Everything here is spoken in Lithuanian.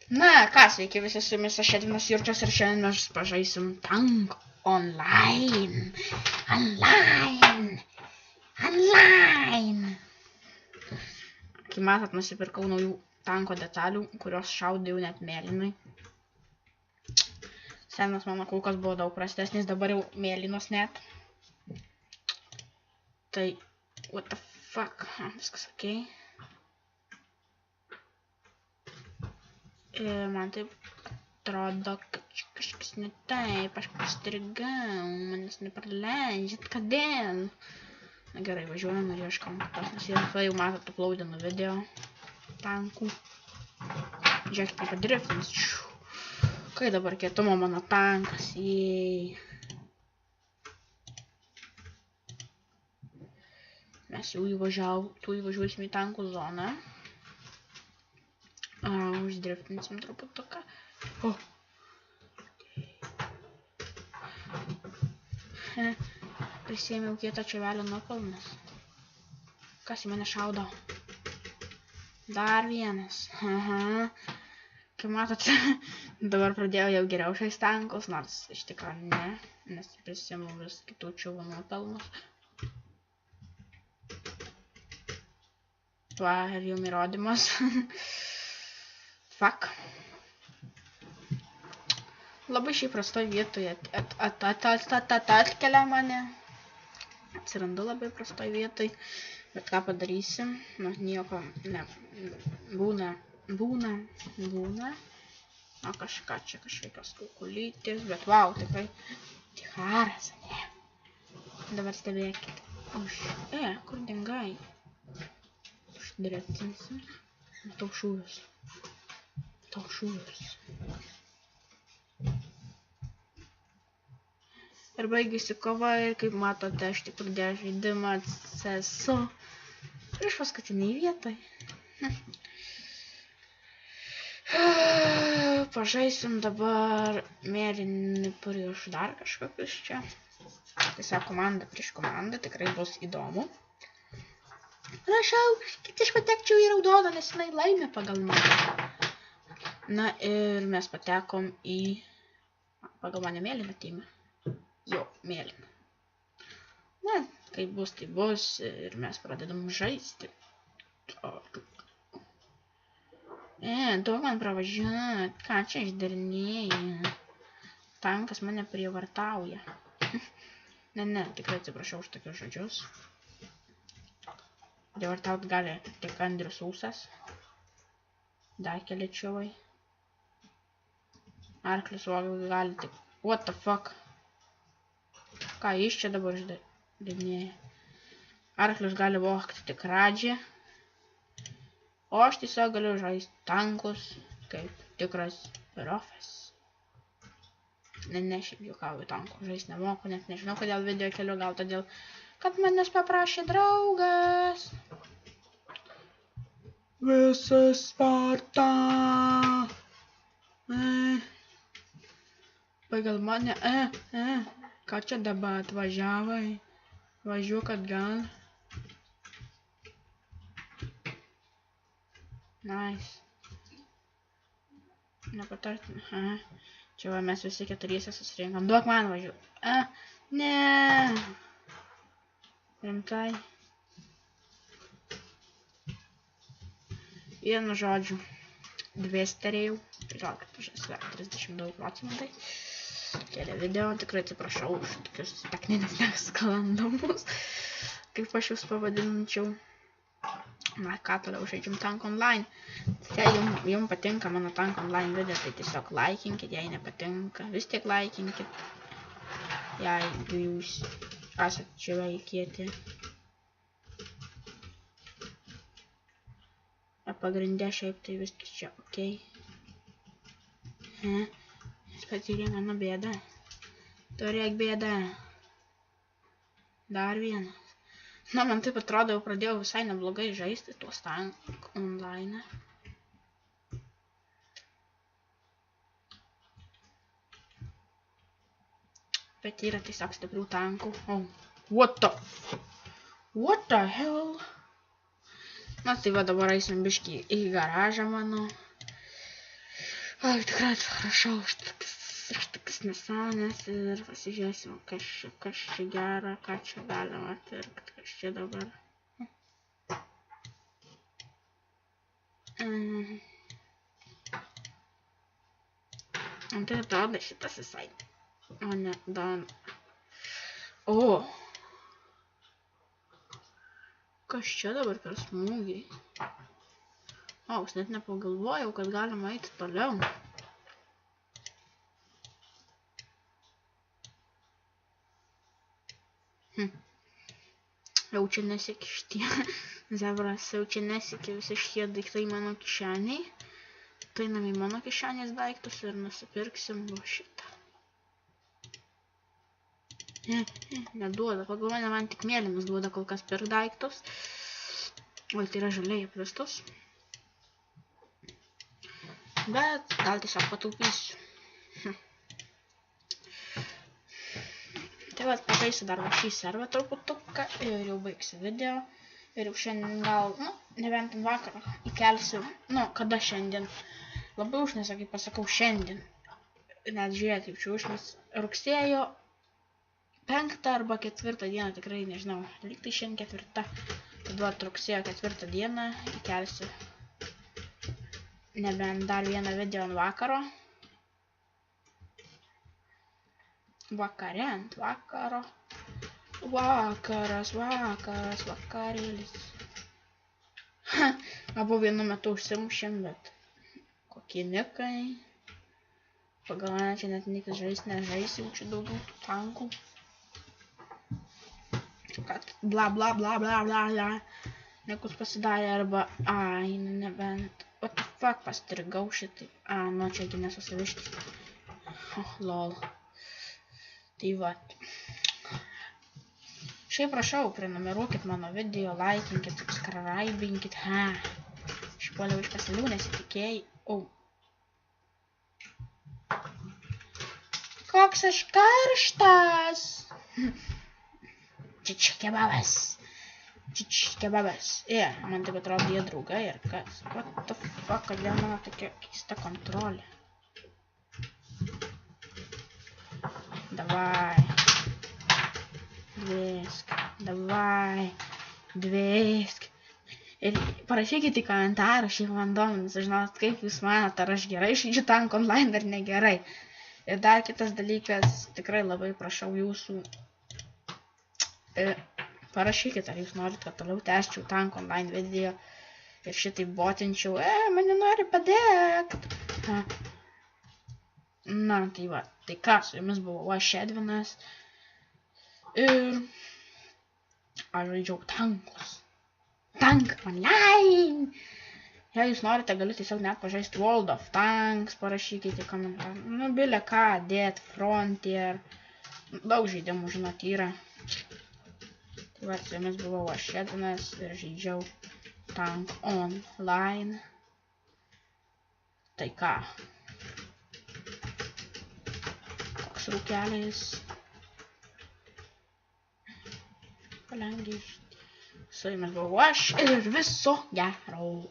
Na, ką, sveiki visi, su jumis aš Edvinas Jurčias ir šiandien mes pažaisim Tank Online. Kai matot, nusipirkau naujų tanko detalių, kurios šaudė jau net mėlynai. Senas mano kulkas buvo daug prastesnis, dabar jau mėlynos net. Tai, what the fuck, viskas okei. Man taip atrodo, kad kažkas ne taip, aš pastrigau, manęs nepraleidžiat, kodėl? Na gerai, važiuojam ir ieškam kitos, nes jau matot, uploadinu video tankų. Žiūrėkite, kaip driftinis. Kai dabar kietumo mano tankas, jei. Mes jau įvažiuosim į tankų zoną. Uždriftinsim truputuką. Prisėmiau kietą čiovelio nuopelnas. Kas į mane šaudo? Dar vienas. Kaip matot, dabar pradėjau jau geriau šiais tankus, nors iš tikrųjų ne, nes prisėmiau vis kitų čiovų nuopelnus. Va, ir jums įrodymas. Fuck. Labai šiaip prastoj vietoje atkelia mane. Atsirandu labai prastoj vietoj. Bet ką padarysim? Nu, nieko ne. Būna. O kažką čia kažkokios kukulytės. Bet vau, tikrai ticharas, ne. Dabar stebėkit. Kur dingai? Uždreftinsim. Matau šūvius. Ir baigėsi kova ir kaip matote, aš tik pradėjau žaidimą CS:GO prieš paskutinį vietoj. Pažaisim dabar mėlynį prieš dar kažkokius čia. Tiesiog komanda prieš komandą, tikrai bus įdomu. Prašau, kad aš patekčiau į raudoną, nes jinai laimė pagal mane. Na ir mes patekom į pagal mane mėlyną teamą. Jo, mėlyną. Na, kai bus, tai bus ir mes pradedam žaisti. Duok man pravažiuot, ką čia išdarinėji? Tankas mane prievartauja. Ne, tikrai atsiprašau už tokius žodžius. Prievartaut gali tik Andrius Ūsas. Dar keli čiovai. Arklius gali tik... What the fuck? Ką jis čia dabar išdarinėja? Arklius gali vogti tik Radži. O aš tiesiog galiu žaisti tankus kaip tikras profes. Ne, šiaip juokauju, tankų žaisti nemoku, net nežinau, kodėl video keliu, gal todėl, kad manęs paprašė draugas. Visa Sparta. Pagal mane, ką čia dabar atvažiavai? Važiuok atgal. Nice. Nepatartum, čia va mes visi keturiese susirinkam. Duok man važiuok. Ne. Rimtai. Vienu žodžiu. Dvėsterėjau. Gal, kad pažiūrės 32%. Keli video, tikrai atsiprašau už tokius techninius nesklandumus, kaip aš jūs pavadinčiau. Na, ką toliau žaidžiam Tank Online. Jei jums patinka mano Tank Online video, tai tiesiog laikinkit, jei nepatinka, vis tiek laikinkit. Jeigu jūs esat čia kieti. Pagrindė šiaip tai viskas čia okei. Patyrė mano bėdą. Turėk bėdą. Dar vienas. Na, man taip atrodo, jau pradėjau visai neblogai žaisti tuos Tank Online. Bet yra tiesiog stiprių tankų. What the hell? Na tai va, dabar eisim biškį į garažą mano. Ai, tikrai atsiprašau už tokias nesąmonės ir pasižiūrėsim, kas čia gera, ką čia galima pirkti, kas čia dabar. Tai atrodo šitas visai. O ne, dan. O. Kas čia dabar per smūgiai? O, aš net nepagalvojau, kad galima eiti toliau. Jau čia nesiekia šitie. Zebras, jau čia nesiekia visi šitie daiktai mano kišeniai. Tai einam į mano kišenės daiktus ir nusipirksim šitą. Neduoda, pagal mane man tik mėlynas duoda kol kas pirk daiktus. O tai yra žaliai apvistos. Bet gal tiesiog pataupysiu. Tai vat pataisiu dar va šį servą truputuką ir jau baigsiu video. Ir jau šiandien gal, nebent vakarą įkelsiu, kada šiandien. Labai užnesa, kaip pasakau, šiandien. Net žiūrėk, kaip čia užnes rugsėjo 5 arba 4 dieną, tikrai nežinau. Lyg tai šiandien 4. Tada rugsėjo 4 dieną įkelsiu. Nebent dar vieną video ant vakaro. Vakariant, vakaro. Vakaras, vakarėlis. Abu vienu metu užsimušėm, bet kokie nikai. Pagal mane čia net nikas žais, nežais, jau čia daugiau tų tankų. Kad bla bla bla bla bla bla. Nekus pasidarė arba, ai, nebent. What the fuck, pastrigau šitai. Čiagi nesusivištis. Lol. Tai vat. Šiaip prašau, prenumeruokit mano video, laikinkit, subscribinkit. Išpuoliau iš pasalių, nesitikėjai. Koks aš karštas! Čič kebabas. Čič kebabas. Man taip atrodo jie draugai ir kas. What the fuck, kodėl mano tokia keista kontrolė. Davai. Dvisk. Davai. Dvisk. Ir parašykite į komentarą, šiaip man domina, sužinot, kaip jūs manot, ar aš gerai žaidžiu Tank Online ar negerai. Ir dar kitas dalykas, tikrai labai prašau jūsų. Parašykit, ar jūs norit, kad toliau tęsčiau Tank Online video ir šitai botinčiau. Mane nori padėkt. Tai va, tai ką, su jumis buvau aš Edvinas. Ir aš žaidžiau tankus. Tank Online. Jei jūs norite, galiu tiesiog net pažaisti World of Tanks, parašykite į komentarą. Bilė ką, dėt, Frontier. Daug žaidimų, žinot, yra. Tai va, su jumis buvau aš Edvinas ir žaidžiau Tank Online. Tai ką? Koks rūkelis. Palengiai. Su jumis buvau aš ir viso gero.